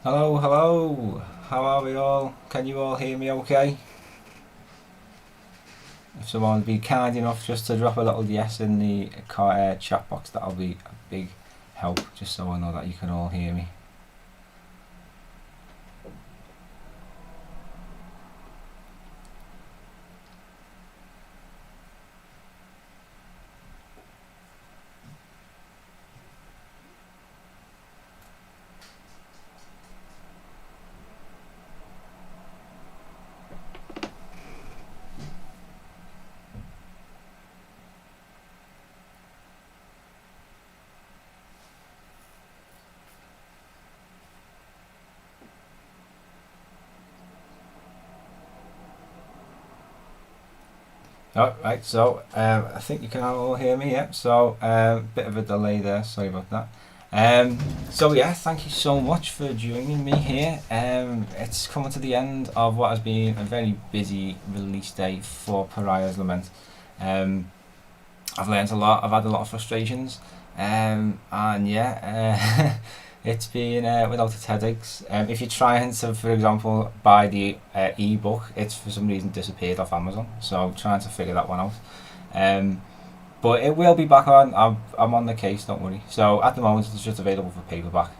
Hello, hello. How are we all? Can you all hear me okay? If someone would be kind enough just to drop a little yes in the chat box, that'll be a big help, just so I know that you can all hear me. Oh, right, so I think you can all hear me, yeah. So bit of a delay there, sorry about that. So yeah, thank you so much for joining me here. It's coming to the end of what has been a very busy release day for Pariah's Lament. I've learned a lot, I've had a lot of frustrations, and yeah, it's been without its headaches. If you're trying to, for example, buy the ebook, it's for some reason disappeared off Amazon, so I'm trying to figure that one out. But it will be back on. I'm on the case, don't worry. So at the moment, it's just available for paperback.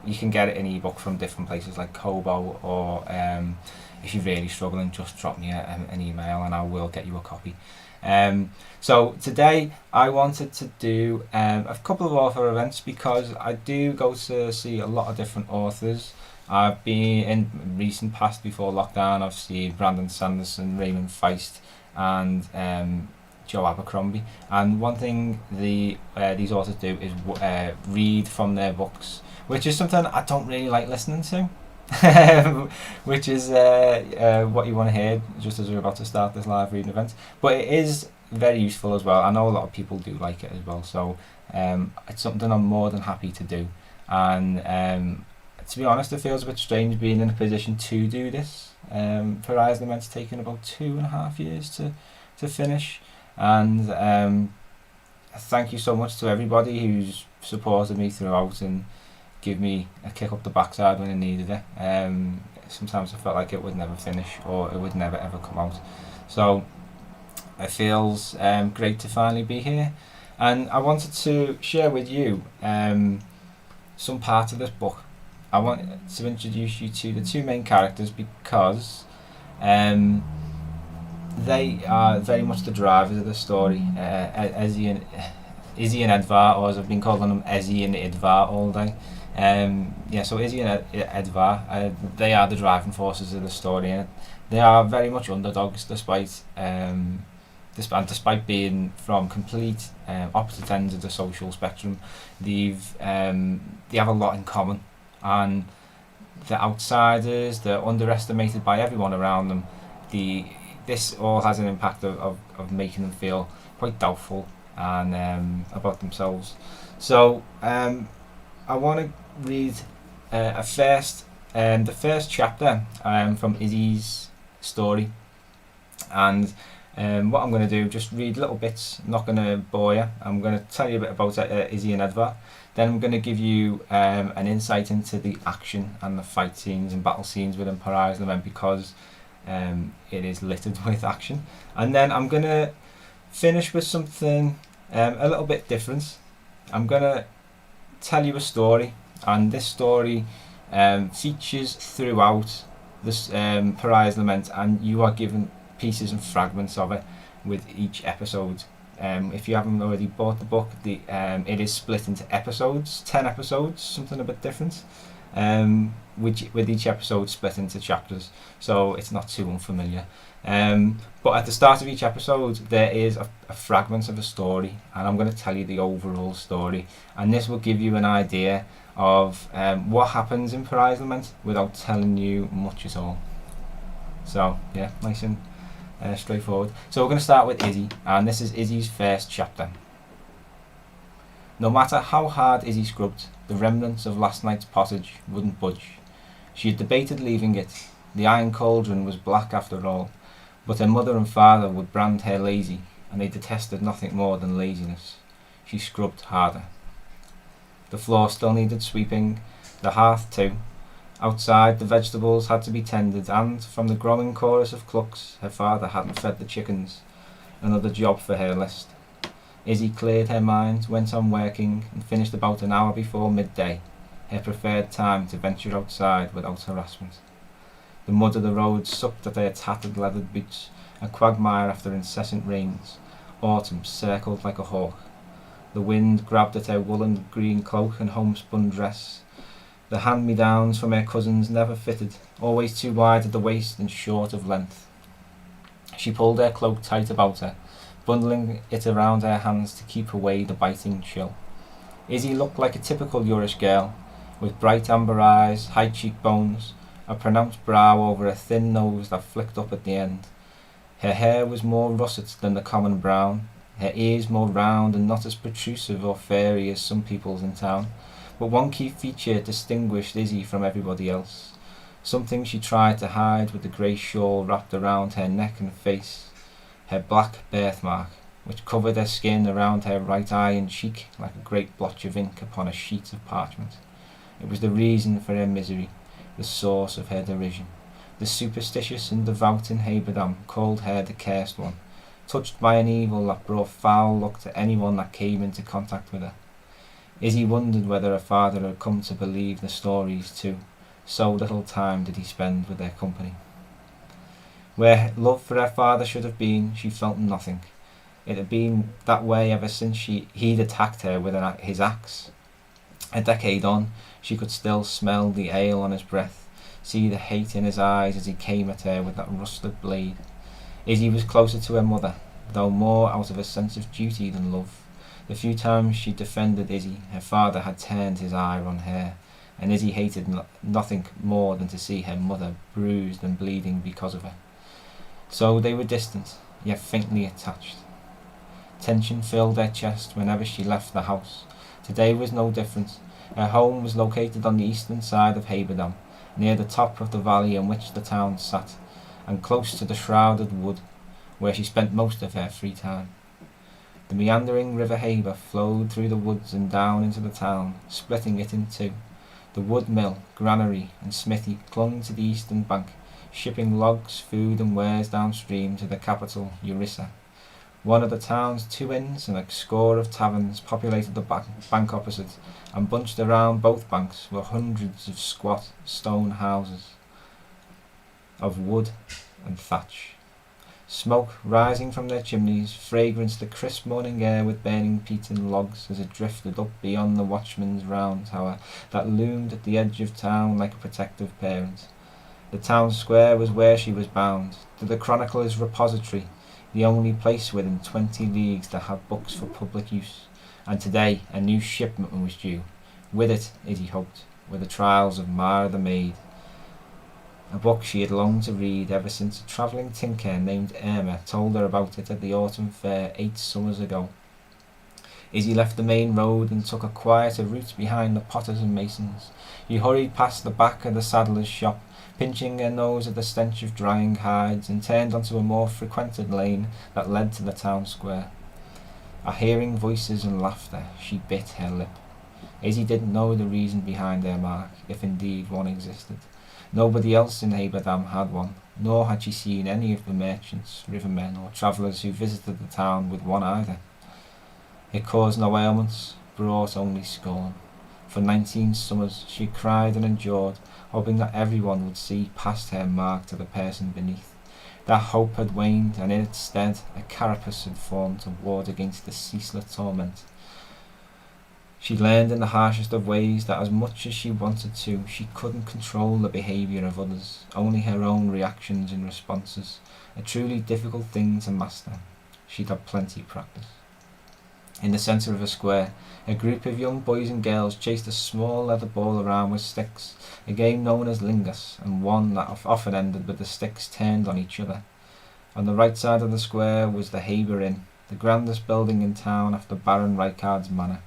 You can get it in ebook from different places like Kobo, or if you're really struggling, just drop me an email and I will get you a copy. So today I wanted to do a couple of author events because I do go to see a lot of different authors. I've been in recent past before lockdown. I've seen Brandon Sanderson, Raymond Feist, and Joe Abercrombie. And one thing these authors do is read from their books, which is something I don't really like listening to. Which is what you want to hear just as we're about to start this live reading event. But it is very useful as well. I know a lot of people do like it as well, so it's something I'm more than happy to do. And to be honest, it feels a bit strange being in a position to do this. Pariah's Lament's taken about 2.5 years to finish, and thank you so much to everybody who's supported me throughout and give me a kick up the backside when I needed it. Sometimes I felt like it would never finish or it would never ever come out. So it feels great to finally be here. And I wanted to share with you some part of this book. I want to introduce you to the two main characters because they are very much the drivers of the story. Izzy and Edvar, or as I've been calling them, Ezzy and Edvar all day. So Izzy and Edvar, they are the driving forces of the story, and they are very much underdogs despite being from complete opposite ends of the social spectrum. They have a lot in common, and the outsiders, they're underestimated by everyone around them. This all has an impact of making them feel quite doubtful and about themselves. So I want to read the first chapter from Izzy's story, and what I'm going to do, just read little bits. I'm not going to bore you. I'm going to tell you a bit about Izzy and Edvar. Then I'm going to give you an insight into the action and the fight scenes and battle scenes within Pariah's Lament, because it is littered with action. And then I'm going to finish with something a little bit different. I'm going to tell you a story, and this story features throughout this Pariah's Lament, and you are given pieces and fragments of it with each episode. If you haven't already bought the book, it is split into episodes, 10 episodes, something a bit different, which with each episode split into chapters, so it's not too unfamiliar. But at the start of each episode there is a fragment of a story, and I'm going to tell you the overall story, and this will give you an idea of what happens in Pariah's Lament without telling you much at all. So yeah, nice and straightforward. So we're going to start with Izzy, and this is Izzy's first chapter. No matter how hard Izzy scrubbed, the remnants of last night's pottage wouldn't budge. She had debated leaving it. The iron cauldron was black after all, but her mother and father would brand her lazy, and they detested nothing more than laziness. She scrubbed harder. The floor still needed sweeping, the hearth too, Outside, the vegetables had to be tended, and from the growing chorus of clucks, her father hadn't fed the chickens. Another job for her list. Izzy cleared her mind, went on working, and finished about an hour before midday, her preferred time to venture outside without harassment. The mud of the road sucked at her tattered leathered boots, a quagmire after incessant rains. Autumn circled like a hawk. The wind grabbed at her woolen green cloak and homespun dress. The hand-me-downs from her cousins never fitted, always too wide at the waist and short of length. She pulled her cloak tight about her, bundling it around her hands to keep away the biting chill. Izzy looked like a typical Irish girl, with bright amber eyes, high cheekbones, a pronounced brow over a thin nose that flicked up at the end. Her hair was more russet than the common brown, her ears more round and not as protrusive or fairy as some people's in town, but one key feature distinguished Izzy from everybody else, something she tried to hide with the grey shawl wrapped around her neck and face, her black birthmark, which covered her skin around her right eye and cheek like a great blotch of ink upon a sheet of parchment. It was the reason for her misery, the source of her derision. The superstitious and devout in Haberdam called her the cursed one, touched by an evil that brought foul luck to anyone that came into contact with her. Izzy wondered whether her father had come to believe the stories too. So little time did he spend with their company. Where love for her father should have been, she felt nothing. It had been that way ever since he'd attacked her with his axe. A decade on, she could still smell the ale on his breath, see the hate in his eyes as he came at her with that rusted blade. Izzy was closer to her mother, though more out of a sense of duty than love. The few times she defended Izzy, her father had turned his ire on her, and Izzy hated nothing more than to see her mother bruised and bleeding because of her. So they were distant, yet faintly attached. Tension filled her chest whenever she left the house. Today was no different. Her home was located on the eastern side of Haberdam, near the top of the valley in which the town sat, and close to the shrouded wood, where she spent most of her free time. The meandering river Haber flowed through the woods and down into the town, splitting it in two. The wood mill, granary and smithy clung to the eastern bank, shipping logs, food and wares downstream to the capital, Urissa. One of the town's 2 inns and a score of taverns populated the bank opposite, and bunched around both banks were hundreds of squat stone houses of wood and thatch. Smoke rising from their chimneys fragranced the crisp morning air with burning peat and logs as it drifted up beyond the watchman's round tower that loomed at the edge of town like a protective parent. The town square was where she was bound, to the chronicler's repository, the only place within 20 leagues that had books for public use, and today a new shipment was due. With it, Izzy hoped, were the trials of Mara the Maid, a book she had longed to read ever since a travelling tinker named Irma told her about it at the autumn fair 8 summers ago. Izzy left the main road and took a quieter route behind the potters and masons. He hurried past the back of the saddler's shop, pinching her nose at the stench of drying hides, and turned onto a more frequented lane that led to the town square. Hearing voices and laughter, she bit her lip. Izzy didn't know the reason behind her mark, if indeed one existed. Nobody else in Haberdam had one, nor had she seen any of the merchants, rivermen, or travellers who visited the town with one either. It caused no ailments, brought only scorn. For 19 summers she cried and endured, hoping that everyone would see past her mark to the person beneath. That hope had waned, and in its stead a carapace had formed to ward against the ceaseless torment. She learned in the harshest of ways that as much as she wanted to, she couldn't control the behaviour of others, only her own reactions and responses, a truly difficult thing to master. She'd had plenty of practice. In the centre of a square, a group of young boys and girls chased a small leather ball around with sticks, a game known as lingus, and one that often ended with the sticks turned on each other. On the right side of the square was the Haber Inn, the grandest building in town after Baron Reichardz's manor.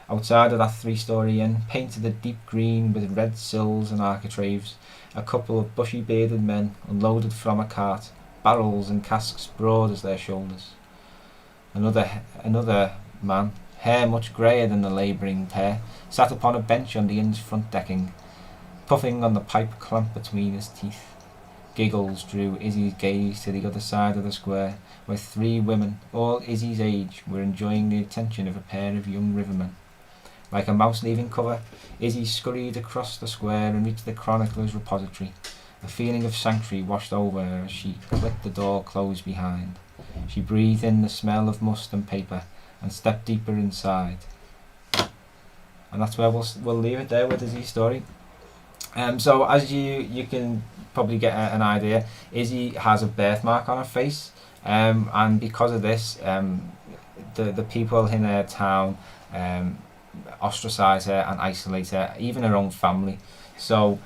Outside of that 3-storey inn, painted a deep green with red sills and architraves, a couple of bushy-bearded men unloaded from a cart, barrels and casks broad as their shoulders. Another man, hair much greyer than the labouring pair, sat upon a bench on the inn's front decking. Puffing on the pipe clamped between his teeth. Giggles drew Izzy's gaze to the other side of the square, where 3 women, all Izzy's age, were enjoying the attention of a pair of young rivermen. Like a mouse leaving cover, Izzy scurried across the square and reached the chronicler's repository. A feeling of sanctuary washed over her as she clicked the door closed behind. She breathed in the smell of must and paper and stepped deeper inside. And that's where we'll leave it there with Izzy's story. So as you can probably get an idea, Izzy has a birthmark on her face, and because of this, the people in her town ostracise her and isolate her, even her own family. So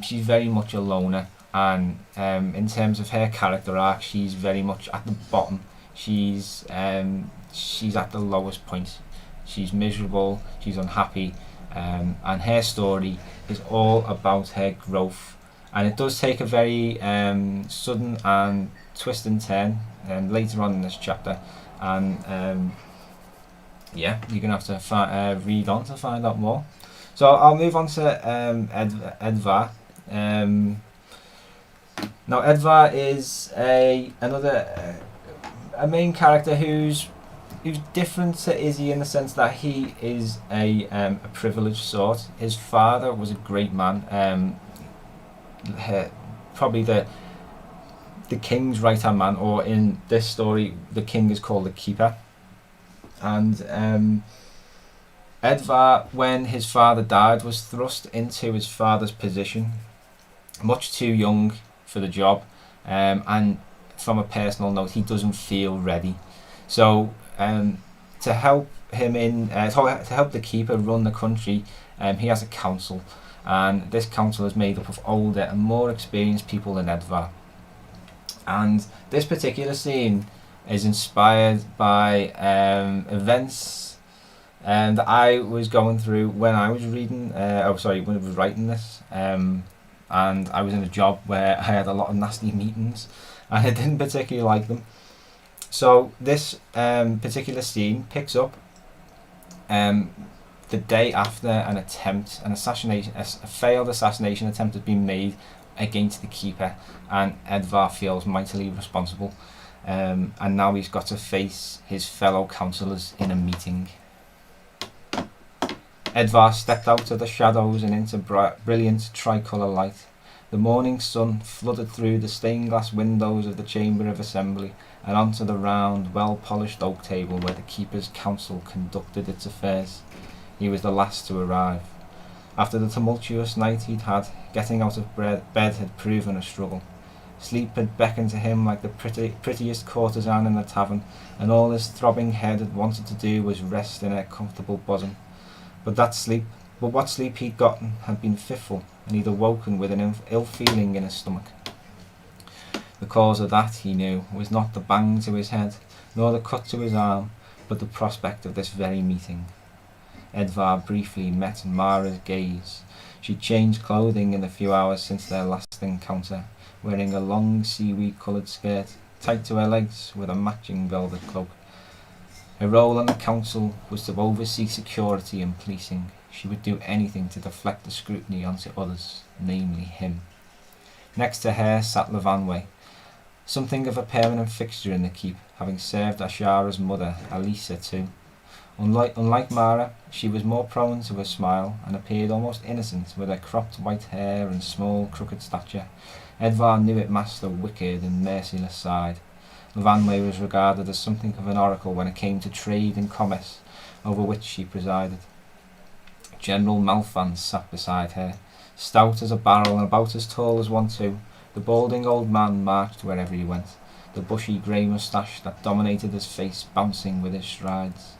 she's very much a loner, and in terms of her character arc, she's very much at the bottom. She's at the lowest point. She's miserable, she's unhappy, and her story is all about her growth. And it does take a very sudden and twisting turn later on in this chapter, and yeah, you're going to have to read on to find out more. So I'll move on to Edvar. Now Edvar is another main character who's different to Izzy in the sense that he is a privileged sort. His father was a great man, probably the king's right hand man, or in this story the king is called the keeper. And Edvar, when his father died, was thrust into his father's position, much too young for the job, and from a personal note, he doesn't feel ready. So to help him to help the keeper run the country, he has a council, and this council is made up of older and more experienced people than Edvar. And this particular scene is inspired by events that I was going through when I was reading. When I was writing this, and I was in a job where I had a lot of nasty meetings, and I didn't particularly like them. So this particular scene picks up the day after a failed assassination attempt has been made against the keeper, and Edvar feels mightily responsible, and now he's got to face his fellow councillors in a meeting. Edvar stepped out of the shadows and into brilliant tricolour light. The morning sun flooded through the stained glass windows of the Chamber of Assembly and onto the round, well-polished oak table where the Keeper's Council conducted its affairs. He was the last to arrive. After the tumultuous night he'd had, getting out of bed had proven a struggle. Sleep had beckoned to him like the prettiest courtesan in the tavern, and all his throbbing head had wanted to do was rest in her comfortable bosom. But what sleep he'd gotten had been fitful, and he'd awoken with an ill feeling in his stomach. The cause of that, he knew, was not the bang to his head, nor the cut to his arm, but the prospect of this very meeting. Edvar briefly met Mara's gaze. She'd changed clothing in the few hours since their last encounter, wearing a long seaweed-coloured skirt, tight to her legs with a matching velvet cloak. Her role on the council was to oversee security and policing. She would do anything to deflect the scrutiny onto others, namely him. Next to her sat Levanway, something of a permanent fixture in the keep, having served Ashara's mother, Alisa, too. Unlike Mara, she was more prone to a smile, and appeared almost innocent with her cropped white hair and small crooked stature. Edvar knew it masked a wicked and merciless side. Levanway was regarded as something of an oracle when it came to trade and commerce, over which she presided. General Malfan sat beside her, stout as a barrel and about as tall as one too. The balding old man marched wherever he went, the bushy grey moustache that dominated his face bouncing with his strides.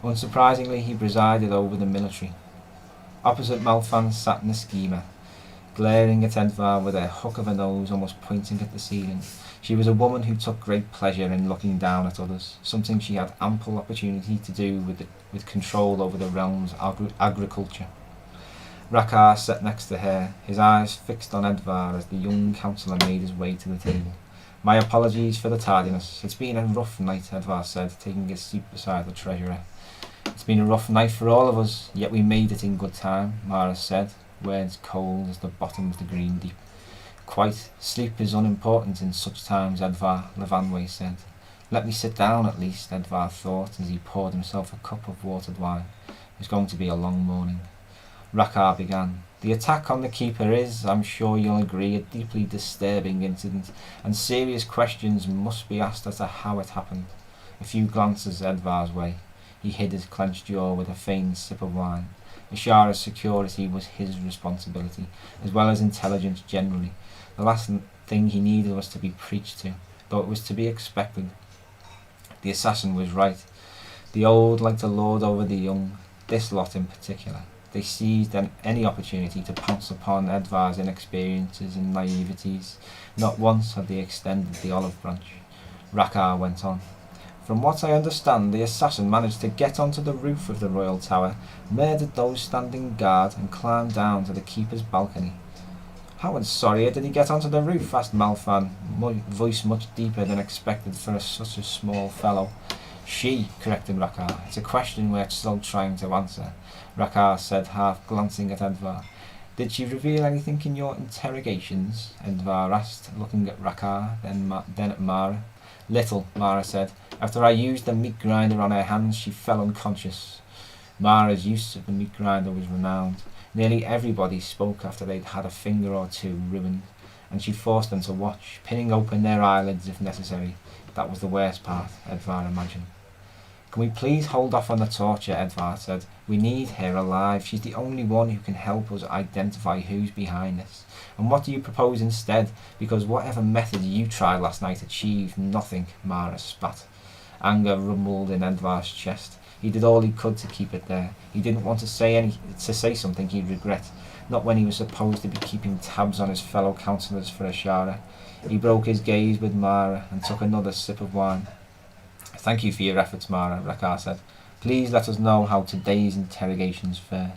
Unsurprisingly, he presided over the military. Opposite Malfan sat Neskima, glaring at Edvar with her hook of a nose almost pointing at the ceiling. She was a woman who took great pleasure in looking down at others, something she had ample opportunity to do with control over the realm's agriculture. Rakkar sat next to her, his eyes fixed on Edvar as the young councillor made his way to the table. "My apologies for the tardiness. It's been a rough night," Edvar said, taking his seat beside the treasurer. "It's been a rough night for all of us, yet we made it in good time," Mara said, words cold as the bottom of the green deep. Quite. Sleep is unimportant in such times, Edvar, Levanway said. Let me sit down at least, Edvar thought as he poured himself a cup of watered wine. It was going to be a long morning. Rakkar began. The attack on the keeper is, I'm sure you'll agree, a deeply disturbing incident, and serious questions must be asked as to how it happened. A few glances Edvar's way. He hid his clenched jaw with a feigned sip of wine. Ashara's security was his responsibility, as well as intelligence generally. The last thing he needed was to be preached to, though it was to be expected. The assassin was right. The old like to lord over the young, this lot in particular. They seized any opportunity to pounce upon Edvar's inexperiences and naiveties. Not once had they extended the olive branch. Rakkar went on. From what I understand, the assassin managed to get onto the roof of the royal tower, murdered those standing guard, and climbed down to the keeper's balcony. How and sorry did he get onto the roof? Asked Malfan, voice much deeper than expected for such a small fellow. She, corrected Rakkar. It's a question we're still trying to answer, Rakkar said, half glancing at Edvar. Did she reveal anything in your interrogations? Edvar asked, looking at Rakkar, then at Mara. Little, Mara said. After I used the meat grinder on her hands, she fell unconscious. Mara's use of the meat grinder was renowned. Nearly everybody spoke after they'd had a finger or two ruined, and she forced them to watch, pinning open their eyelids if necessary. That was the worst part, Edvar imagined. Can we please hold off on the torture, Edvar said. We need her alive. She's the only one who can help us identify who's behind this. And what do you propose instead? Because whatever method you tried last night achieved nothing, Mara spat. Anger rumbled in Edvar's chest. He did all he could to keep it there. He didn't want to say something he'd regret, not when he was supposed to be keeping tabs on his fellow councillors for Ashara. He broke his gaze with Mara and took another sip of wine. Thank you for your efforts, Mara, Rakkar said. Please let us know how today's interrogations fare.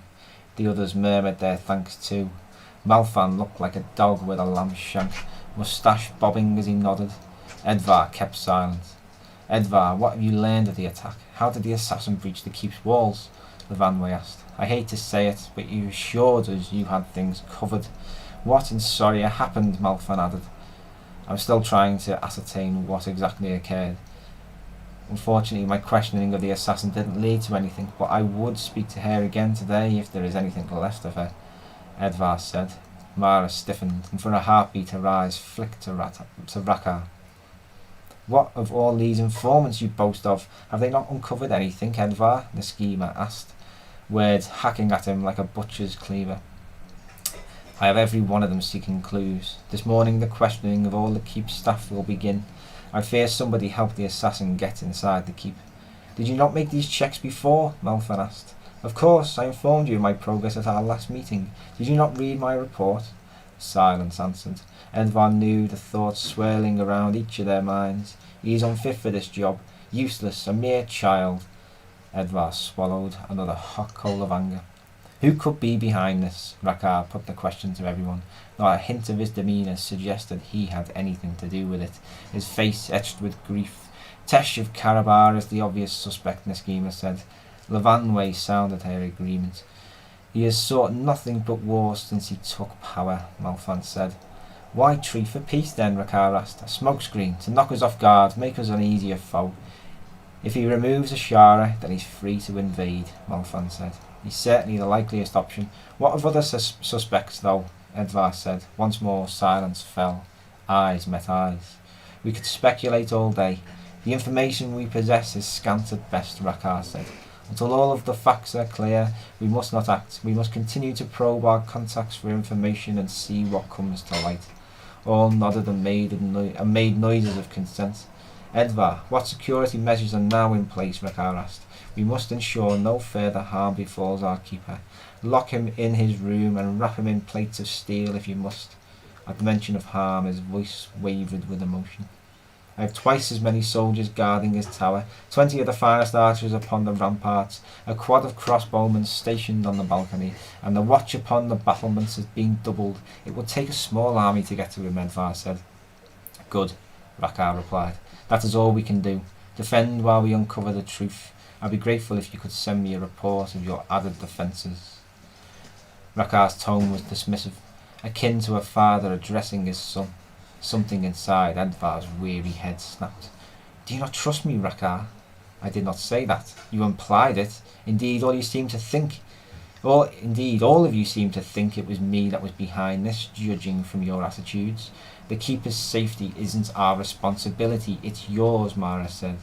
The others murmured their thanks too. Malfan looked like a dog with a lamb's shank, moustache bobbing as he nodded. Edvar kept silent. Edvar, what have you learned of the attack? How did the assassin breach the keep's walls? Levanway asked. I hate to say it, but you assured us you had things covered. What in Soria happened? Malfan added. I'm still trying to ascertain what exactly occurred. Unfortunately, my questioning of the assassin didn't lead to anything, but I would speak to her again today if there is anything left of her, Edvar said. Mara stiffened, and for a heartbeat her eyes flicked to Rakkar. What of all these informants you boast of? Have they not uncovered anything, Edvar? The schemer asked, words hacking at him like a butcher's cleaver. I have every one of them seeking clues. This morning the questioning of all the keep staff will begin. I fear somebody helped the assassin get inside the keep. Did you not make these checks before? Malfan asked. Of course, I informed you of my progress at our last meeting. Did you not read my report? Silence answered. Edvar knew the thoughts swirling around each of their minds. He is unfit for this job. Useless, a mere child. Edvar swallowed another hot coal of anger. Who could be behind this? Rakkar put the question to everyone. Not a hint of his demeanour suggested he had anything to do with it. His face etched with grief. Tesh of Karabar is the obvious suspect, Neskema said. Levanway sounded her agreement. He has sought nothing but war since he took power, Malfan said. Why treat for peace then? Rakkar asked. A smokescreen, to knock us off guard, make us an easier foe. If he removes Ashara, then he's free to invade, Malfan said. He's certainly the likeliest option. What of other suspects, though? Edvar said. Once more silence fell. Eyes met eyes. We could speculate all day. The information we possess is scant at best, Rakkar said. Until all of the facts are clear, we must not act. We must continue to probe our contacts for information and see what comes to light. All nodded and made noises of consent. Edvar, what security measures are now in place? Rakkar asked. We must ensure no further harm befalls our keeper. Lock him in his room and wrap him in plates of steel if you must. At the mention of harm, his voice wavered with emotion. I have twice as many soldiers guarding his tower, 20 of the finest archers upon the ramparts, a quad of crossbowmen stationed on the balcony, and the watch upon the battlements has been doubled. It would take a small army to get to him, Edvar said. Good, Rakkar replied. That is all we can do. Defend while we uncover the truth. I'd be grateful if you could send me a report of your added defences. Rakar's tone was dismissive, akin to a father addressing his son. Something inside Edvar's weary head snapped. "Do you not trust me, Rakar?" "I did not say that. You implied it. Indeed, all of you seem to think it was me that was behind this, judging from your attitudes. The Keeper's safety isn't our responsibility, it's yours," Mara said.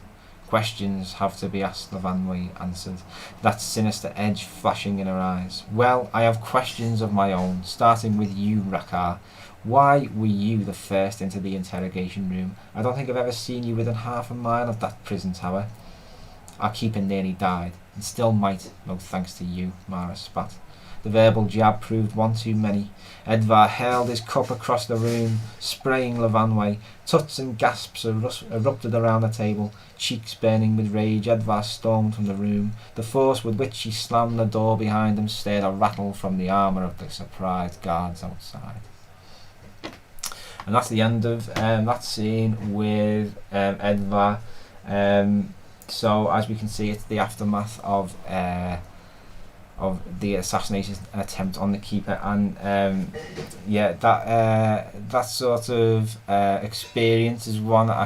"Questions have to be asked," Lavanway answered, that sinister edge flashing in her eyes. "Well, I have questions of my own, starting with you, Rakar. Why were you the first into the interrogation room? I don't think I've ever seen you within half a mile of that prison tower." "Our keeper nearly died, and still might, no thanks to you," Mara spat. The verbal jab proved one too many. Edvar hurled his cup across the room, spraying Lavanway. Tuts and gasps erupted around the table. Cheeks burning with rage, Edvar stormed from the room. The force with which he slammed the door behind him stirred a rattle from the armour of the surprised guards outside. And that's the end of that scene with Edvar. So as we can see, it's the aftermath of the assassination attempt on the Keeper, and that sort of experience is one that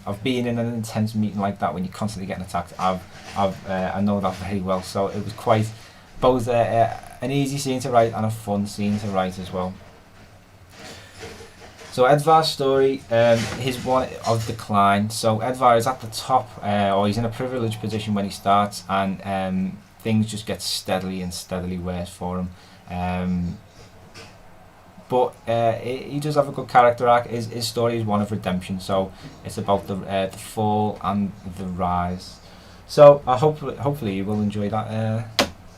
I've been in an intense meeting like that when you're constantly getting attacked. I know that very well. So it was quite both an easy scene to write and a fun scene to write as well. So Edvar's story is one of decline. So Edvar is at the top, or he's in a privileged position when he starts, and things just get steadily and steadily worse for him. But he does have a good character arc. His story is one of redemption, so it's about the fall and the rise. So hopefully you will enjoy that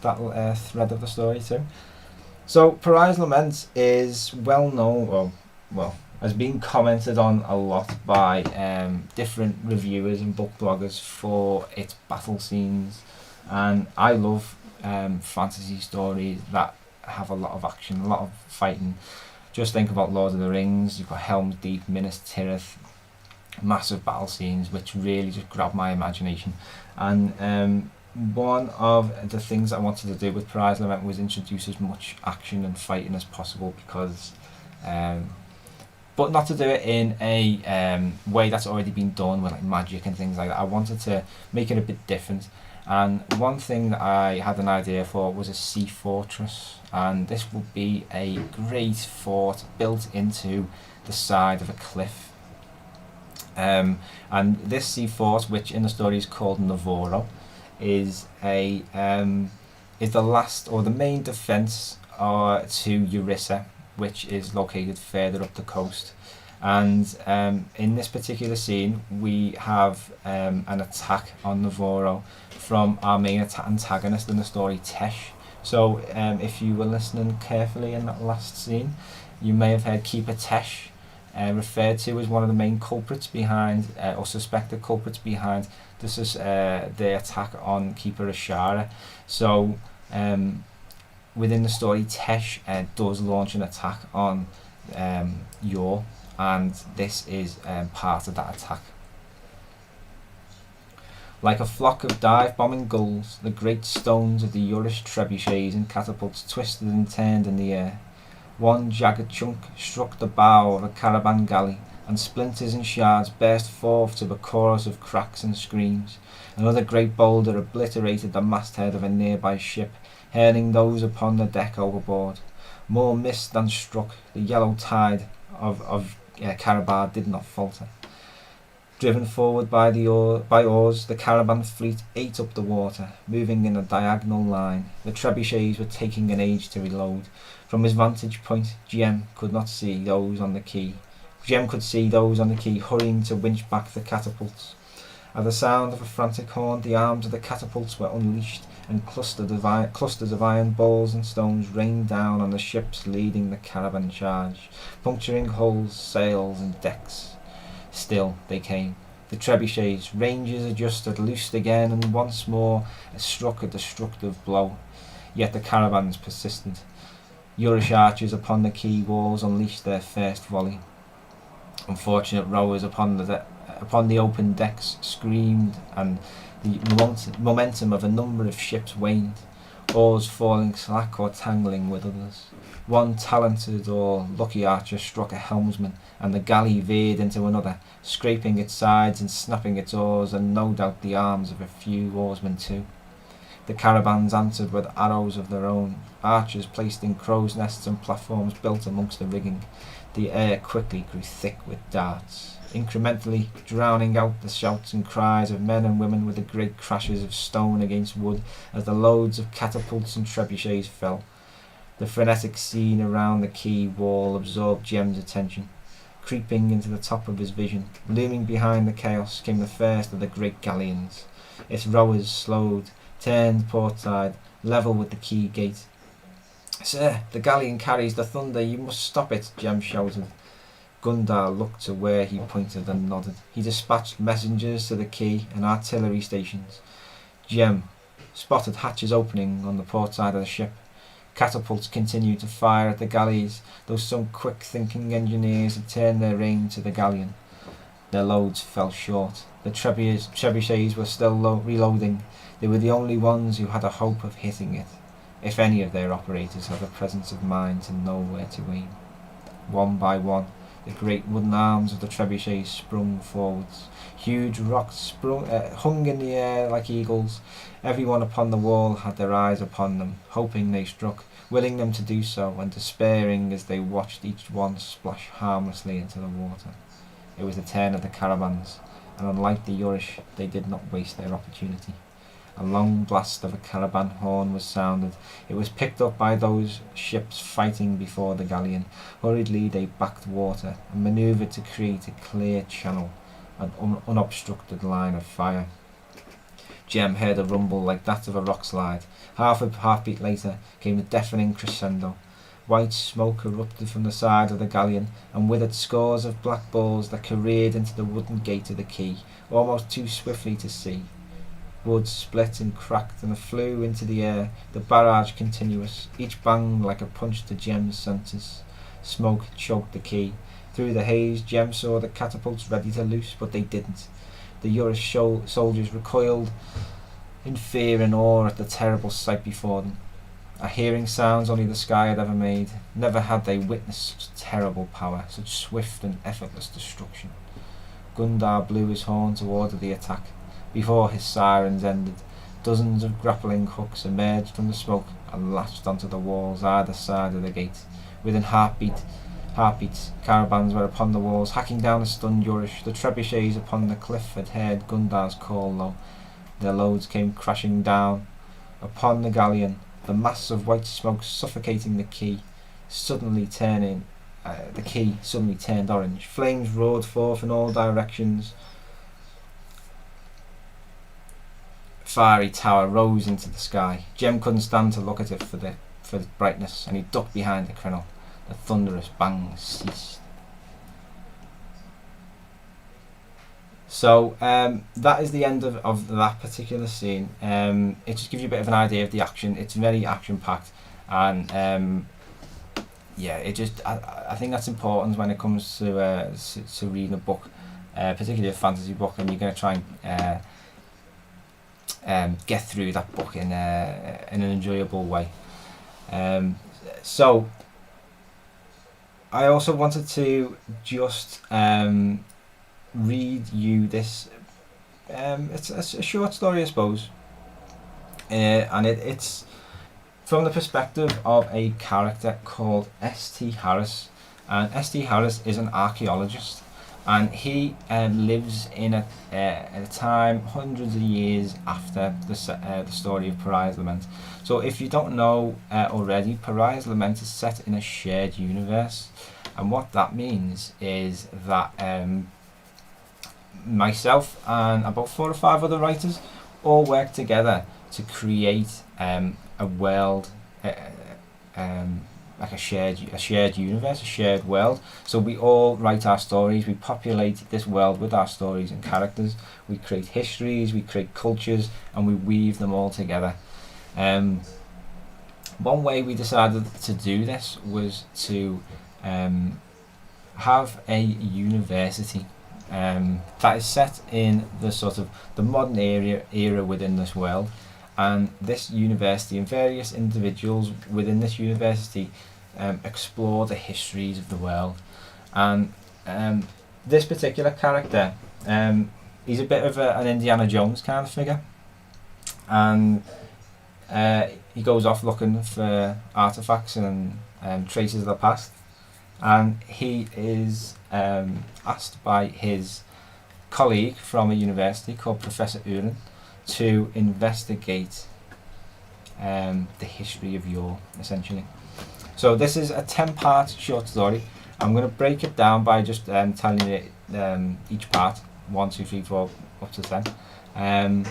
thread of the story too. So Pariah's Lament is well known, has been commented on a lot by different reviewers and book bloggers for its battle scenes, and I love fantasy stories that have a lot of action, a lot of fighting. Just think about Lord of the Rings. You've got Helm's Deep, Minas Tirith, massive battle scenes which really just grab my imagination. And one of the things I wanted to do with Pariah's Lament was introduce as much action and fighting as possible, because but not to do it in a way that's already been done with like magic and things like that. I wanted to make it a bit different, and one thing that I had an idea for was a sea fortress, and this would be a great fort built into the side of a cliff. And this sea fort, which in the story is called Navarro, is the last or the main defence to Eurissa, which is located further up the coast. And in this particular scene we have an attack on Navarro from our main antagonist in the story, Tesh. So if you were listening carefully in that last scene, you may have heard Keeper Tesh referred to as one of the main culprits behind, or suspected culprits behind the attack on Keeper Ashara. So within the story, Tesh does launch an attack on Yor, and this is part of that attack. Like a flock of dive-bombing gulls, the great stones of the Yorish trebuchets and catapults twisted and turned in the air. One jagged chunk struck the bow of a caravan galley, and splinters and shards burst forth to a chorus of cracks and screams. Another great boulder obliterated the masthead of a nearby ship, hurling those upon the deck overboard. More mist than struck, the yellow tide of Carabar did not falter. Driven forward by oars, the caravan fleet ate up the water, moving in a diagonal line. The trebuchets were taking an age to reload. From his vantage point, GM could see those on the quay hurrying to winch back the catapults. At the sound of a frantic horn, the arms of the catapults were unleashed, and clusters of iron balls and stones rained down on the ships leading the caravan charge, puncturing hulls, sails and decks. Still they came. The trebuchets, ranges adjusted, loosed again, and once more struck a destructive blow. Yet the caravans persisted. Yorish archers upon the quay walls unleashed their first volley. Unfortunate rowers upon the open decks screamed, and the momentum of a number of ships waned. oars falling slack or tangling with others. One talented or lucky archer struck a helmsman, and the galley veered into another, scraping its sides and snapping its oars, and no doubt the arms of a few oarsmen too. The caravans answered with arrows of their own, archers placed in crow's nests and platforms built amongst the rigging. The air quickly grew thick with darts, incrementally drowning out the shouts and cries of men and women with the great crashes of stone against wood as the loads of catapults and trebuchets fell. The frenetic scene around the quay wall absorbed Jem's attention. Creeping into the top of his vision, looming behind the chaos, came the first of the great galleons. Its rowers slowed, turned port side, level with the quay gate. "Sir, the galleon carries the thunder, you must stop it," Jem shouted. Gundar looked to where he pointed and nodded. He dispatched messengers to the quay and artillery stations. Jem spotted hatches opening on the port side of the ship. Catapults continued to fire at the galleys, though some quick-thinking engineers had turned their aim to the galleon. Their loads fell short. The trebuchets were still reloading. They were the only ones who had a hope of hitting it, if any of their operators had the presence of mind to know where to aim. One by one, the great wooden arms of the trebuchets sprung forwards. Huge rocks hung in the air like eagles. Everyone upon the wall had their eyes upon them, hoping they struck, willing them to do so, and despairing as they watched each one splash harmlessly into the water. It was the turn of the caravans, and unlike the Yurish, they did not waste their opportunity. A long blast of a caravan horn was sounded. It was picked up by those ships fighting before the galleon. Hurriedly they backed water and manoeuvred to create a clear channel, an unobstructed line of fire. Jem heard a rumble like that of a rock slide. Half a heartbeat later came a deafening crescendo. White smoke erupted from the side of the galleon, and with it scores of black balls that careered into the wooden gate of the quay, almost too swiftly to see. Wood split and cracked and flew into the air, the barrage continuous, each bang like a punch to Jem's senses. Smoke choked the quay. Through the haze, Jem saw the catapults ready to loose, but they didn't. The Yurish soldiers recoiled in fear and awe at the terrible sight before them. A hearing sounds only the sky had ever made. Never had they witnessed such terrible power, such swift and effortless destruction. Gundar blew his horn to order the attack. Before his sirens ended, dozens of grappling hooks emerged from the smoke and latched onto the walls either side of the gate. Within heartbeats, caravans were upon the walls, hacking down the stunned Yurish. The trebuchets upon the cliff had heard Gundar's call low. Their loads came crashing down upon the galleon, the mass of white smoke suffocating the quay. The quay suddenly turned orange. Flames roared forth in all directions. Fiery tower rose into the sky. Jem couldn't stand to look at it for the brightness, and he ducked behind the crenel. The thunderous bangs ceased. So that is the end of that particular scene. It just gives you a bit of an idea of the action. It's very action packed, and I think that's important when it comes to reading a book, particularly a fantasy book, and you're going to try and get through that book in an enjoyable way. So I also wanted to just read you this. It's a short story, I suppose, and it's from the perspective of a character called S.T. Harris. And S.T. Harris is an archaeologist, and he lives in a time hundreds of years after the story of Pariah's Lament. So if you don't know already, Pariah's Lament is set in a shared universe, and what that means is that myself and about 4 or 5 other writers all work together to create a world, like a shared universe, a shared world. So we all write our stories, we populate this world with our stories and characters, we create histories, we create cultures, and we weave them all together. One way we decided to do this was to have a university that is set in the sort of the modern era within this world, And this university and various individuals within this university explore the histories of the world. And this particular character, he's a bit of an Indiana Jones kind of figure, and he goes off looking for artifacts and traces of the past, and he is asked by his colleague from a university called Professor Uren to investigate the history of yore, essentially. So this is a 10-part short story. I'm going to break it down by just telling you each part, 1, 2, 3, 4, up to 10.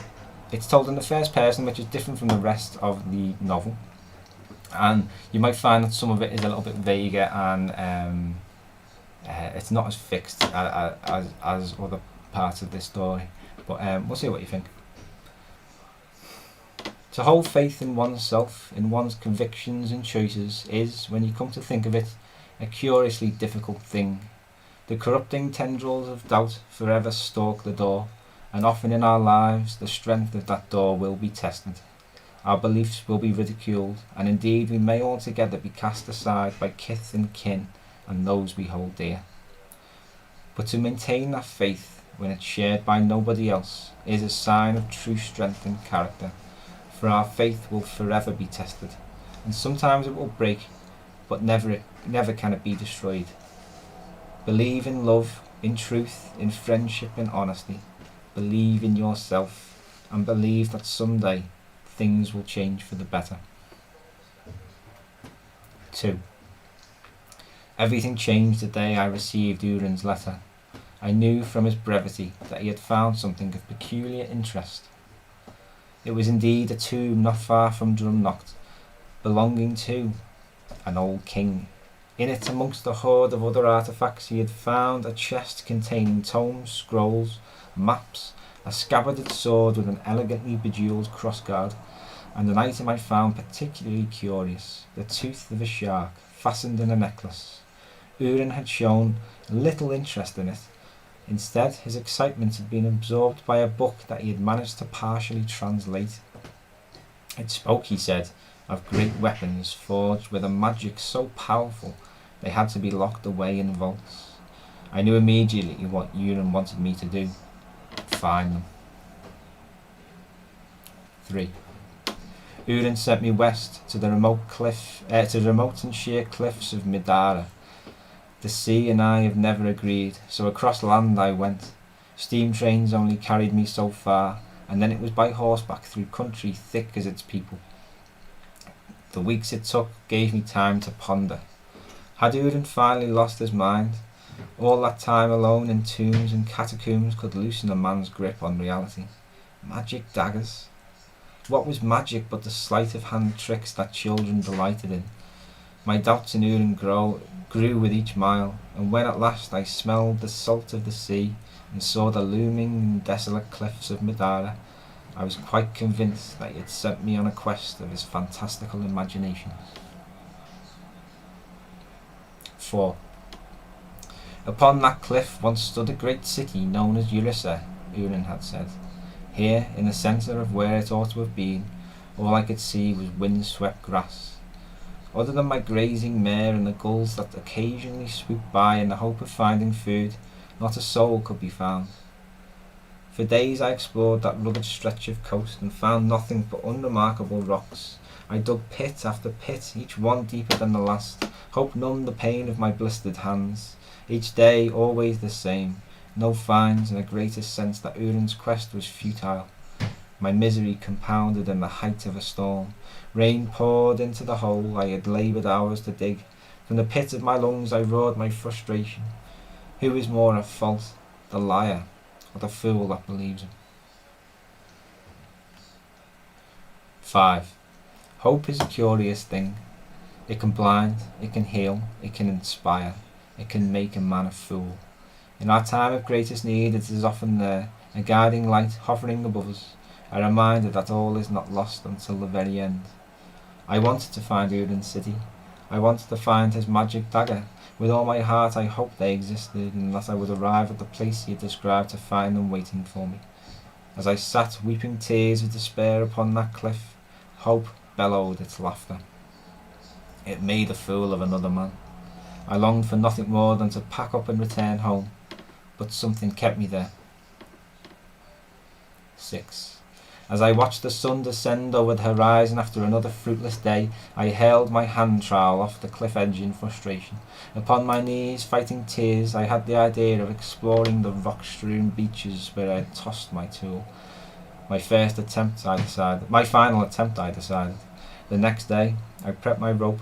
It's told in the first person, which is different from the rest of the novel. And you might find that some of it is a little bit vaguer, and it's not as fixed as other parts of this story. But we'll see what you think. To hold faith in oneself, in one's convictions and choices, is, when you come to think of it, a curiously difficult thing. The corrupting tendrils of doubt forever stalk the door, and often in our lives the strength of that door will be tested. Our beliefs will be ridiculed, and indeed we may altogether be cast aside by kith and kin and those we hold dear. But to maintain that faith, when it's shared by nobody else, is a sign of true strength and character, for our faith will forever be tested, and sometimes it will break, but never can it be destroyed. Believe in love, in truth, in friendship and honesty. Believe in yourself, and believe that someday things will change for the better. 2. Everything changed the day I received Uren's letter. I knew from his brevity that he had found something of peculiar interest. It was indeed a tomb not far from Drumnocht, belonging to an old king. In it, amongst a hoard of other artefacts, he had found a chest containing tomes, scrolls, maps, a scabbarded sword with an elegantly bejewelled crossguard, and an item I found particularly curious, the tooth of a shark, fastened in a necklace. Uren had shown little interest in it. Instead, his excitement had been absorbed by a book that he had managed to partially translate. It spoke, he said, of great weapons forged with a magic so powerful they had to be locked away in vaults. I knew immediately what Uren wanted me to do: find them. 3. Uren sent me west to the remote and sheer cliffs of Midara. The sea and I have never agreed, so across land I went. Steam trains only carried me so far, and then it was by horseback through country thick as its people. The weeks it took gave me time to ponder. Had Uren finally lost his mind? All that time alone in tombs and catacombs could loosen a man's grip on reality. Magic daggers? What was magic but the sleight of hand tricks that children delighted in? My doubts in Uren grew with each mile, and when at last I smelled the salt of the sea and saw the looming and desolate cliffs of Midara, I was quite convinced that he had sent me on a quest of his fantastical imaginations. 4. Upon that cliff once stood a great city known as Urissa, Uren had said. Here, in the centre of where it ought to have been, all I could see was wind-swept grass. Other than my grazing mare and the gulls that occasionally swooped by in the hope of finding food, not a soul could be found. For days I explored that rugged stretch of coast and found nothing but unremarkable rocks. I dug pit after pit, each one deeper than the last. Hope numbed the pain of my blistered hands. Each day always the same. No finds, and a greater sense that Uren's quest was futile. My misery compounded in the height of a storm. Rain poured into the hole I had laboured hours to dig. From the pit of my lungs I roared my frustration. Who is more at fault, the liar or the fool that believes him? 5. Hope is a curious thing. It can blind, it can heal, it can inspire, it can make a man a fool. In our time of greatest need it is often there, a guiding light hovering above us, a reminder that all is not lost until the very end. I wanted to find Uren's city. I wanted to find his magic dagger. With all my heart I hoped they existed, and that I would arrive at the place he had described to find them waiting for me. As I sat weeping tears of despair upon that cliff, hope bellowed its laughter. It made a fool of another man. I longed for nothing more than to pack up and return home, but something kept me there. 6. As I watched the sun descend over the horizon after another fruitless day, I held my hand trowel off the cliff edge in frustration. Upon my knees, fighting tears, I had the idea of exploring the rock-strewn beaches where I had tossed my tool. My final attempt, I decided. The next day, I prepped my rope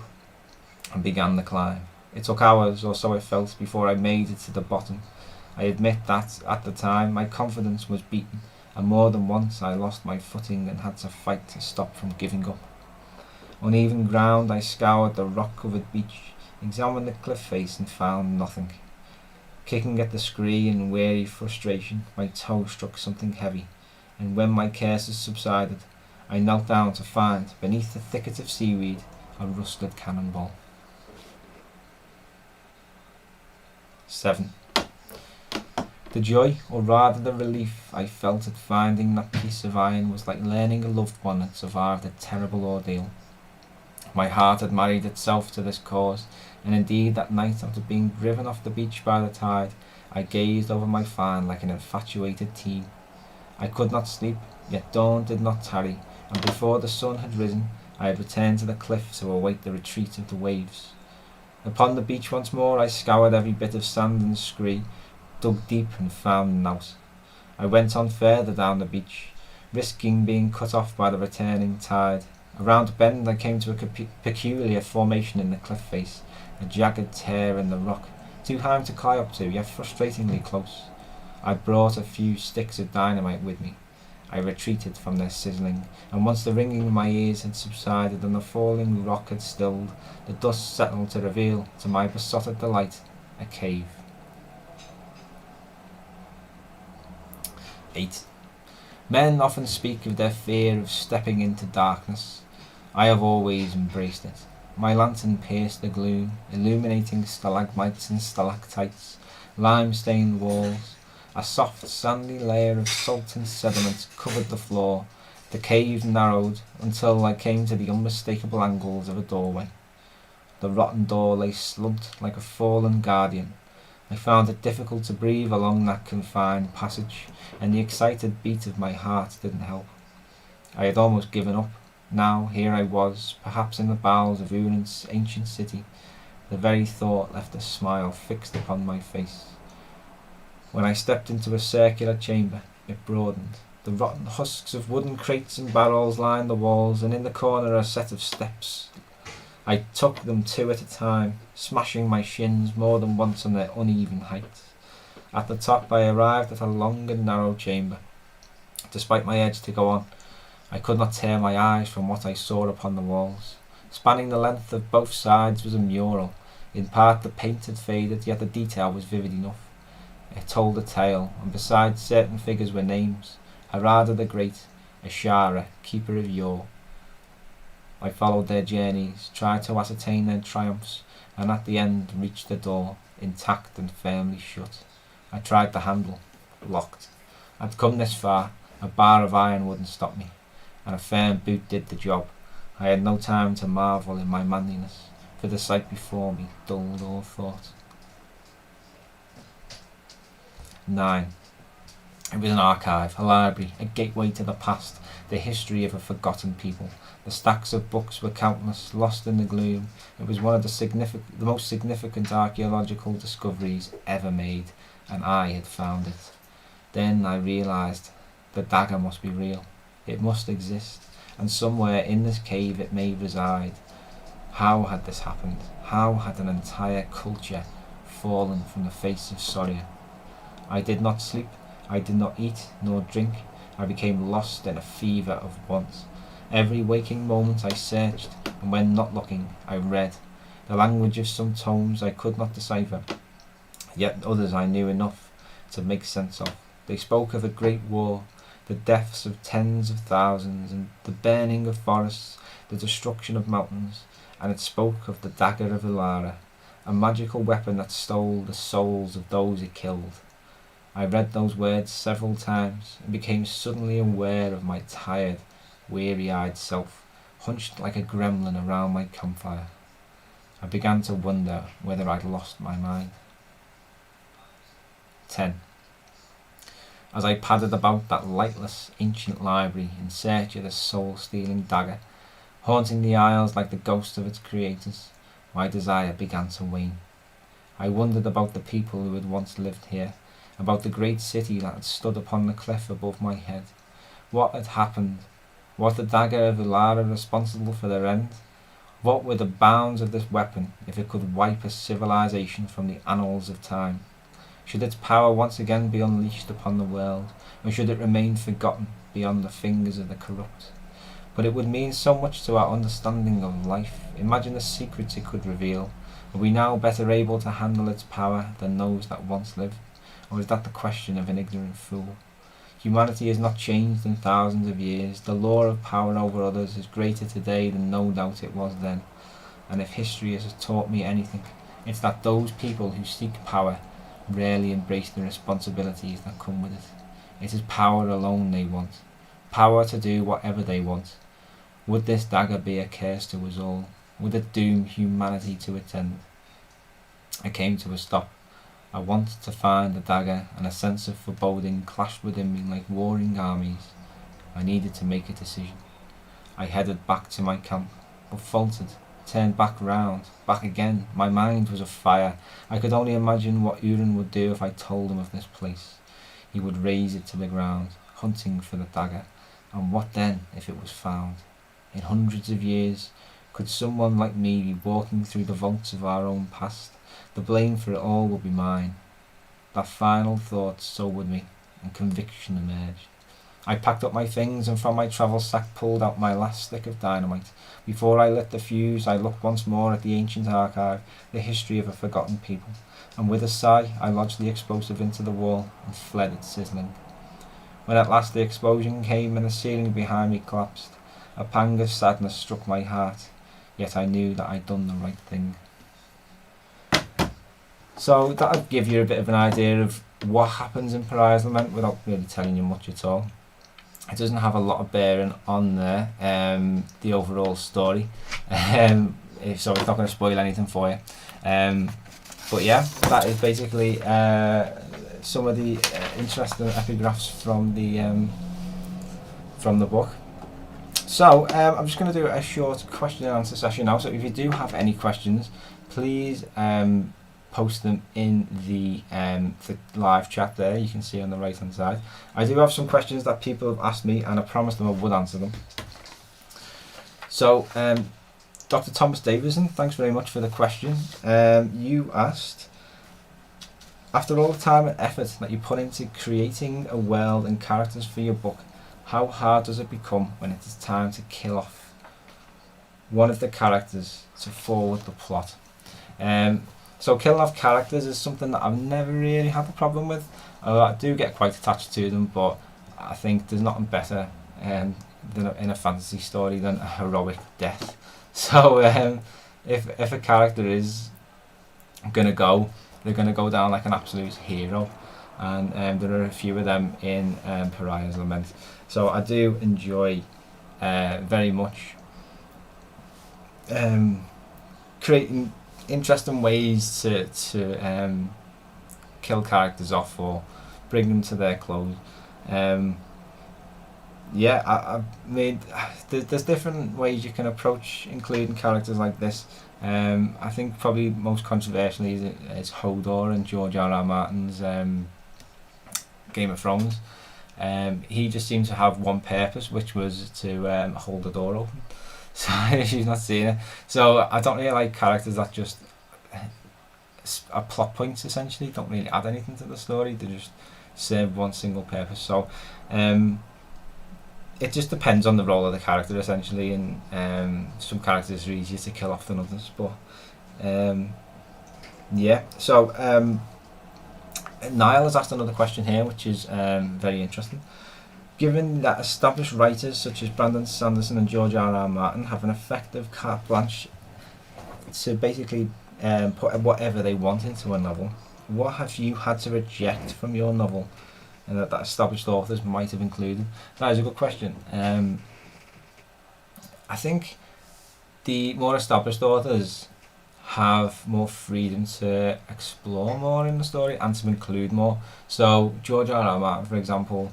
and began the climb. It took hours, or so it felt, before I made it to the bottom. I admit that, at the time, my confidence was beaten, and more than once I lost my footing and had to fight to stop from giving up. On even ground, I scoured the rock-covered beach, examined the cliff face, and found nothing. Kicking at the scree in weary frustration, my toe struck something heavy, and when my curses subsided, I knelt down to find, beneath the thicket of seaweed, a rusted cannonball. 7. The joy, or rather the relief, I felt at finding that piece of iron was like learning a loved one had survived a terrible ordeal. My heart had married itself to this cause, and indeed that night, after being driven off the beach by the tide, I gazed over my find like an infatuated teen. I could not sleep, yet dawn did not tarry, and before the sun had risen, I had returned to the cliff to await the retreat of the waves. Upon the beach once more, I scoured every bit of sand and scree, dug deep and found nought. I went on further down the beach, risking being cut off by the returning tide. Around a bend I came to a peculiar formation in the cliff face, a jagged tear in the rock, too high to climb up to, yet frustratingly close. I brought a few sticks of dynamite with me. I retreated from their sizzling, and once the ringing in my ears had subsided and the falling rock had stilled, the dust settled to reveal, to my besotted delight, a cave. 8. Men often speak of their fear of stepping into darkness. I have always embraced it. My lantern pierced the gloom, illuminating stalagmites and stalactites, lime-stained walls. A soft sandy layer of salt and sediment covered the floor. The cave narrowed until I came to the unmistakable angles of a doorway. The rotten door lay slumped like a fallen guardian. I found it difficult to breathe along that confined passage, and the excited beat of my heart didn't help. I had almost given up. Now here I was, perhaps in the bowels of Unan's ancient city. The very thought left a smile fixed upon my face. When I stepped into a circular chamber, it broadened. The rotten husks of wooden crates and barrels lined the walls, and in the corner a set of steps. I took them 2 at a time, smashing my shins more than once on their uneven height. At the top I arrived at a long and narrow chamber. Despite my urge to go on, I could not tear my eyes from what I saw upon the walls. Spanning the length of both sides was a mural. In part the paint had faded, yet the detail was vivid enough. It told a tale, and beside certain figures were names: Harada the Great, Ashara, Keeper of Yor. I followed their journeys, tried to ascertain their triumphs, and at the end reached the door, intact and firmly shut. I tried the handle, locked. I'd come this far, a bar of iron wouldn't stop me, and a firm boot did the job. I had no time to marvel in my manliness, for the sight before me dulled all thought. 9. It was an archive, a library, a gateway to the past, the history of a forgotten people. The stacks of books were countless, lost in the gloom. It was one of the most significant archaeological discoveries ever made, and I had found it. Then I realised the dagger must be real. It must exist, and somewhere in this cave it may reside. How had this happened? How had an entire culture fallen from the face of Soria? I did not sleep, I did not eat nor drink. I became lost in a fever of want. Every waking moment I searched, and when not looking, I read. The language of some tomes I could not decipher, yet others I knew enough to make sense of. They spoke of a great war, the deaths of tens of thousands, and the burning of forests, the destruction of mountains, and it spoke of the dagger of Ilara, a magical weapon that stole the souls of those it killed. I read those words several times and became suddenly aware of my tired, weary-eyed self, hunched like a gremlin around my campfire. I began to wonder whether I'd lost my mind. 10. As I padded about that lightless, ancient library in search of the soul-stealing dagger, haunting the aisles like the ghost of its creators, my desire began to wane. I wondered about the people who had once lived here, about the great city that had stood upon the cliff above my head. What had happened? Was the dagger of Ulara responsible for their end? What were the bounds of this weapon if it could wipe a civilization from the annals of time? Should its power once again be unleashed upon the world, or should it remain forgotten beyond the fingers of the corrupt? But it would mean so much to our understanding of life. Imagine the secrets it could reveal. Are we now better able to handle its power than those that once lived? Or is that the question of an ignorant fool? Humanity has not changed in thousands of years. The law of power over others is greater today than no doubt it was then. And if history has taught me anything, it's that those people who seek power rarely embrace the responsibilities that come with it. It is power alone they want. Power to do whatever they want. Would this dagger be a curse to us all? Would it doom humanity to its end? I came to a stop. I wanted to find the dagger, and a sense of foreboding clashed within me like warring armies. I needed to make a decision. I headed back to my camp, but faltered, turned back round, back again. My mind was afire. I could only imagine what Uren would do if I told him of this place. He would raze it to the ground, hunting for the dagger. And what then if it was found? In hundreds of years, could someone like me be walking through the vaults of our own past? The blame for it all would be mine. That final thought sobered me, and conviction emerged. I packed up my things and from my travel sack pulled out my last stick of dynamite. Before I lit the fuse, I looked once more at the ancient archive, the history of a forgotten people, and with a sigh I lodged the explosive into the wall and fled it sizzling. When at last the explosion came and the ceiling behind me collapsed, a pang of sadness struck my heart, yet I knew that I'd done the right thing. So that'll give you a bit of an idea of what happens in Pariah's Lament without really telling you much at all. It doesn't have a lot of bearing on there, the overall story, so it's not going to spoil anything for you. But yeah, that is basically some of the interesting epigraphs from the book. So I'm just going to do a short question and answer session now. So if you do have any questions, please post them in the live chat there. You can see on the right hand side. I do have some questions that people have asked me, and I promised them I would answer them. So Dr. Thomas Davison, thanks very much for the question. You asked, after all the time and effort that you put into creating a world and characters for your book, how hard does it become when it is time to kill off one of the characters to forward the plot? So killing off characters is something that I've never really had a problem with. I do get quite attached to them, but I think there's nothing better than in a fantasy story than a heroic death. So if a character is going to go, they're going to go down like an absolute hero. And there are a few of them in Pariah's Lament. So I do enjoy very much creating interesting ways to kill characters off or bring them to their close. I've made there's different ways you can approach including characters like this. I think probably most controversially is Hodor and George R.R. Martin's Game of Thrones. He just seemed to have one purpose, which was to hold the door open. So she's not seeing it. So I don't really like characters that just are plot points, essentially, don't really add anything to the story. They just serve one single purpose. So it just depends on the role of the character, essentially, and some characters are easier to kill off than others. But so Niall has asked another question here, which is very interesting. Given that established writers such as Brandon Sanderson and George R.R. Martin have an effective carte blanche to basically put whatever they want into a novel, what have you had to reject from your novel, and that established authors might have included? That is a good question. I think the more established authors have more freedom to explore more in the story and to include more. So George R.R. Martin, for example,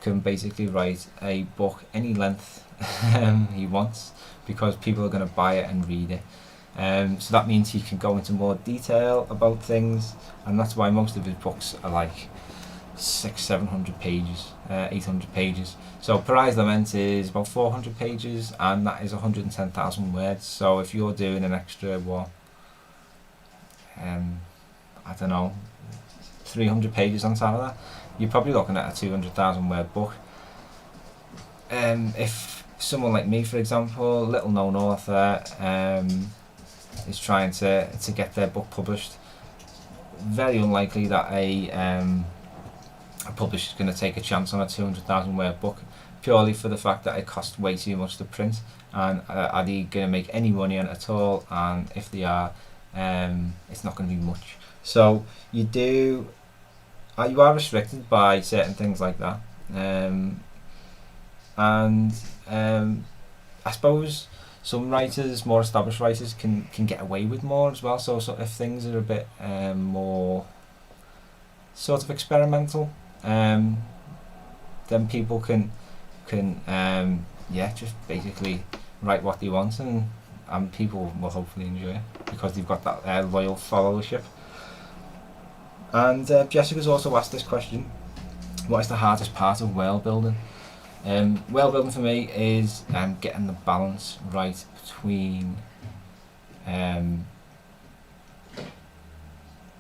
can basically write a book any length he wants, because people are going to buy it and read it. So that means he can go into more detail about things, and that's why most of his books are like 600-700 pages, 800 pages. So Pariah's Lament is about 400 pages, and that is 110,000 words. So if you're doing an extra, I don't know, 300 pages on top of that, you're probably looking at a 200,000 word book. If someone like me, for example, little known author, is trying to get their book published, very unlikely that a publisher is going to take a chance on a 200,000 word book, purely for the fact that it costs way too much to print, and are they going to make any money on it at all? And if they are, it's not going to be much. So you are restricted by certain things like that, and I suppose some writers, more established writers, can get away with more as well. So if things are a bit more sort of experimental, then people can just basically write what they want, and people will hopefully enjoy it because they've got that loyal followership. And Jessica's also asked this question: what is the hardest part of world building? World building for me is getting the balance right between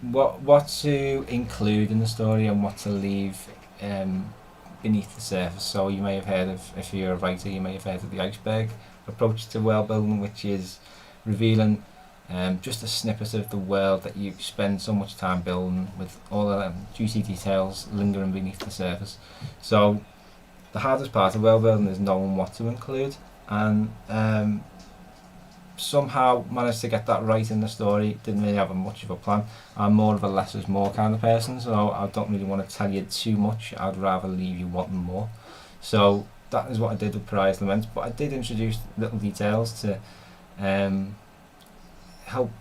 what to include in the story and what to leave beneath the surface. So you may have heard of, if you're a writer, you may have heard of the iceberg approach to world building, which is revealing just a snippet of the world that you spend so much time building, with all the juicy details lingering beneath the surface. So the hardest part of world building is knowing what to include, and somehow managed to get that right in the story. Didn't really have much of a plan. I'm more of a less is more kind of person, so I don't really want to tell you too much. I'd rather leave you wanting more. So that is what I did with Pariah's Lament, but I did introduce little details to help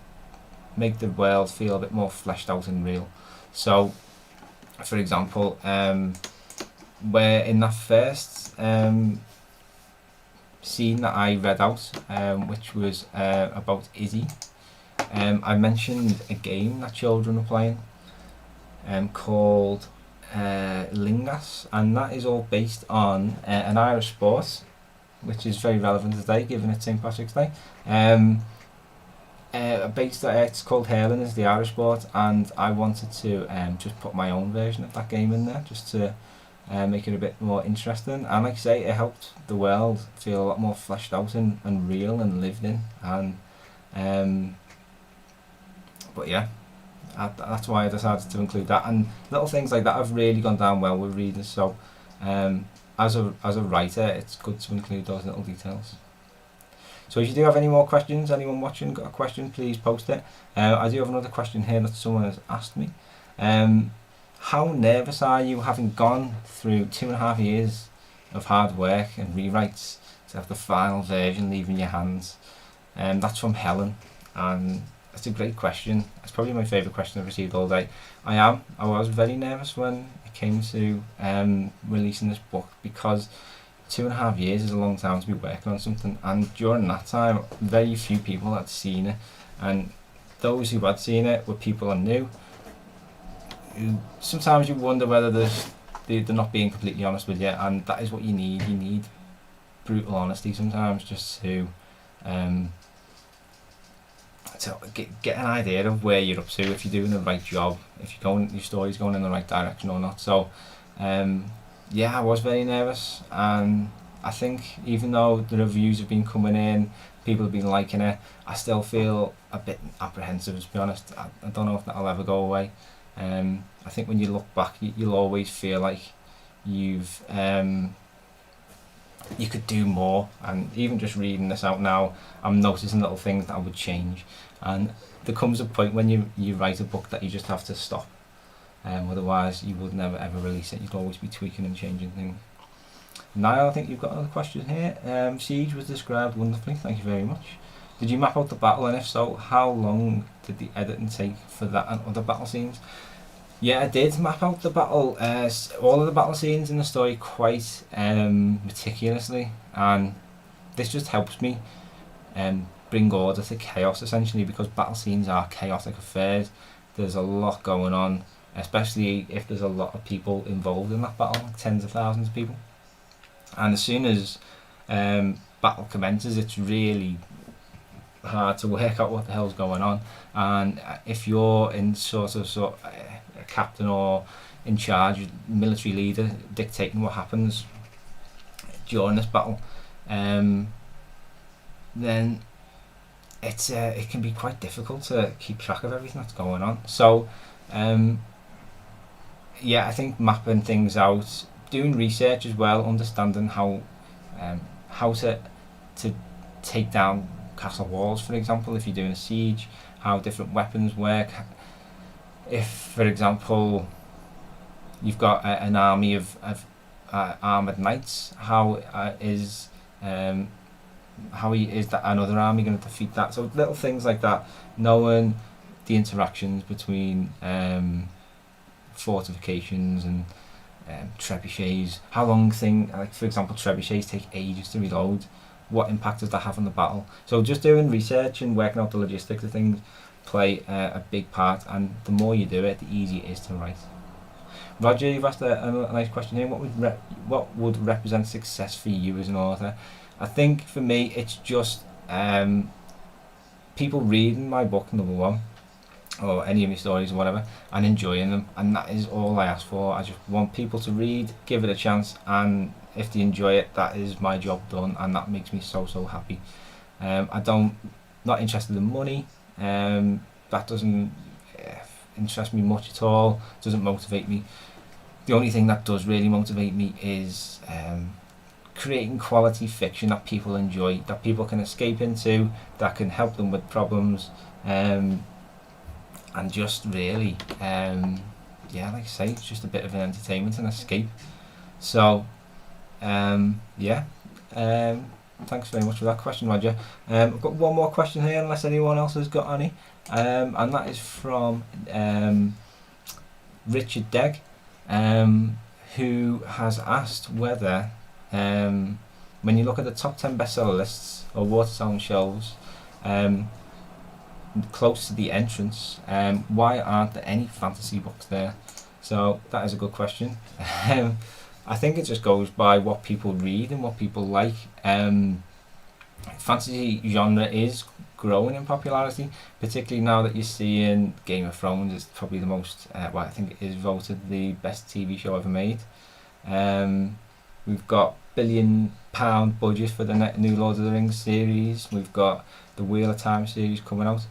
make the world feel a bit more fleshed out and real. So, for example, where in that first scene that I read out, which was about Izzy, I mentioned a game that children are playing called Lingas, and that is all based on an Irish sport, which is very relevant today, given it's St. Patrick's Day. It's called hurling, is the Irish sport, and I wanted to just put my own version of that game in there, just to make it a bit more interesting. And like I say, it helped the world feel a lot more fleshed out and real and lived in. And but yeah, that's why I decided to include that. And little things like that have really gone down well with readers. So as a writer, it's good to include those little details. So if you do have any more questions, anyone watching got a question, please post it. I do have another question here that someone has asked me. How nervous are you, having gone through 2.5 years of hard work and rewrites, to have the final version leaving your hands? That's from Helen, and that's a great question. It's probably my favourite question I've received all day. I was very nervous when it came to releasing this book, because 2.5 years is a long time to be working on something, and during that time very few people had seen it, and those who had seen it were people I knew. Sometimes you wonder whether they're not being completely honest with you, and that is what you need. You need brutal honesty sometimes, just to get an idea of where you're up to, if you're doing the right job, if your story's going in the right direction or not. So yeah, I was very nervous, and I think even though the reviews have been coming in, people have been liking it, I still feel a bit apprehensive, to be honest. I don't know if that'll ever go away. I think when you look back, you'll always feel like you've you could do more. And even just reading this out now, I'm noticing little things that I would change. And there comes a point when you write a book that you just have to stop. Otherwise, you would never ever release it. You'd always be tweaking and changing things. Niall, I think you've got another question here. Siege was described wonderfully. Thank you very much. Did you map out the battle, and if so, how long did the editing take for that and other battle scenes? Yeah, I did map out the battle, all of the battle scenes in the story quite meticulously, and this just helps me bring order to chaos, essentially, because battle scenes are chaotic affairs. There's a lot going on, especially if there's a lot of people involved in that battle, like tens of thousands of people. And as soon as battle commences, it's really hard to work out what the hell's going on. And if you're in sort of a captain or in charge, military leader, dictating what happens during this battle, then it can be quite difficult to keep track of everything that's going on. So yeah, I think mapping things out, doing research as well, understanding how to take down castle walls, for example, if you're doing a siege, how different weapons work. If, for example, you've got an army of armoured knights, how is that another army going to defeat that? So little things like that, knowing the interactions between fortifications and trebuchets, how long like for example trebuchets take ages to reload, what impact does that have on the battle? So just doing research and working out the logistics of things play a big part, and the more you do it, the easier it is to write. Roger, you've asked a nice question here. What would represent success for you as an author? I think for me it's just people reading my book, number one, or any of my stories or whatever, and enjoying them, and that is all I ask for. I just want people to read, give it a chance, and if they enjoy it, that is my job done, and that makes me so happy. Not interested in money. That doesn't interest me much at all. Doesn't motivate me. The only thing that does really motivate me is creating quality fiction that people enjoy, that people can escape into, that can help them with problems, and just really, yeah, like I say, it's just a bit of an entertainment and escape. So, yeah, thanks very much for that question, Roger. I've got one more question here, unless anyone else has got any, and that is from Richard Degg, who has asked whether, when you look at the top 10 bestseller lists or Waterstones shelves, close to the entrance, why aren't there any fantasy books there? So that is a good question. I think it just goes by what people read and what people like. Fantasy genre is growing in popularity, particularly now that you're seeing Game of Thrones is probably the most, well, I think it is voted the best TV show ever made. We've got £1 billion budget for the new Lord of the Rings series. We've got the Wheel of Time series coming out.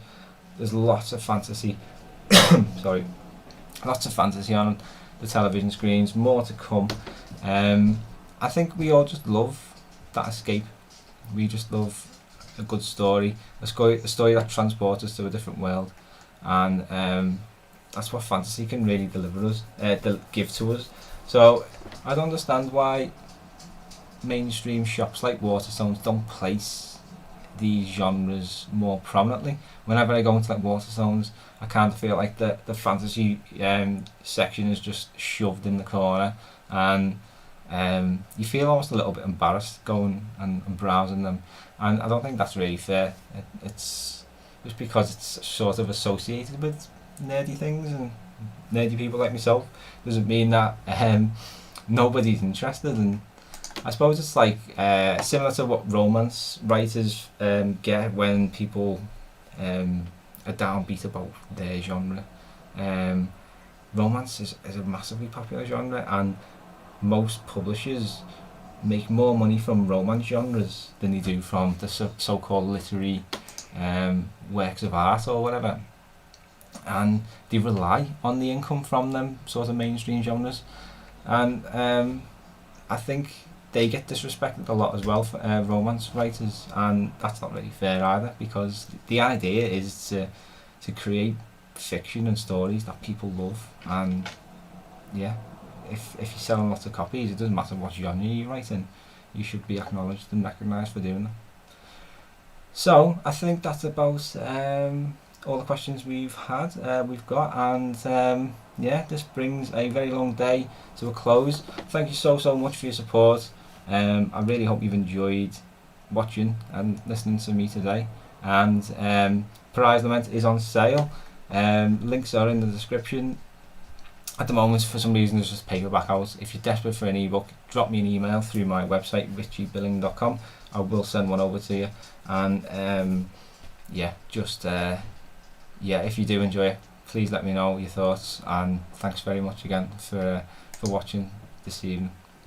There's lots of fantasy, sorry, lots of fantasy on the television screens, more to come. I think we all just love that escape. We just love a good story, a story that transports us to a different world, and that's what fantasy can really give to us. So I don't understand why mainstream shops like Waterstones don't place these genres more prominently. Whenever I go into like Waterstones, I kind of feel like the fantasy section is just shoved in the corner, and you feel almost a little bit embarrassed going and browsing them, and I don't think that's really fair. It's just because it's sort of associated with nerdy things and nerdy people like myself doesn't mean that nobody's interested. And I suppose it's like similar to what romance writers get when people are downbeat about their genre. Romance is a massively popular genre, and most publishers make more money from romance genres than they do from the so-called literary works of art or whatever, and they rely on the income from them sort of mainstream genres, and I think they get disrespected a lot as well for romance writers, and that's not really fair either, because the idea is to create fiction and stories that people love. And yeah, if you're selling lots of copies, it doesn't matter what genre you write in, you should be acknowledged and recognised for doing that. So I think that's about all the questions we've got, and yeah, this brings a very long day to a close. Thank you so much for your support. I really hope you've enjoyed watching and listening to me today. And Pariah's Lament is on sale. Links are in the description. At the moment, for some reason, there's just paperback out. If you're desperate for an ebook, drop me an email through my website, richiebilling.com. I will send one over to you. And yeah, just yeah, if you do enjoy it, please let me know your thoughts. And thanks very much again for watching this evening.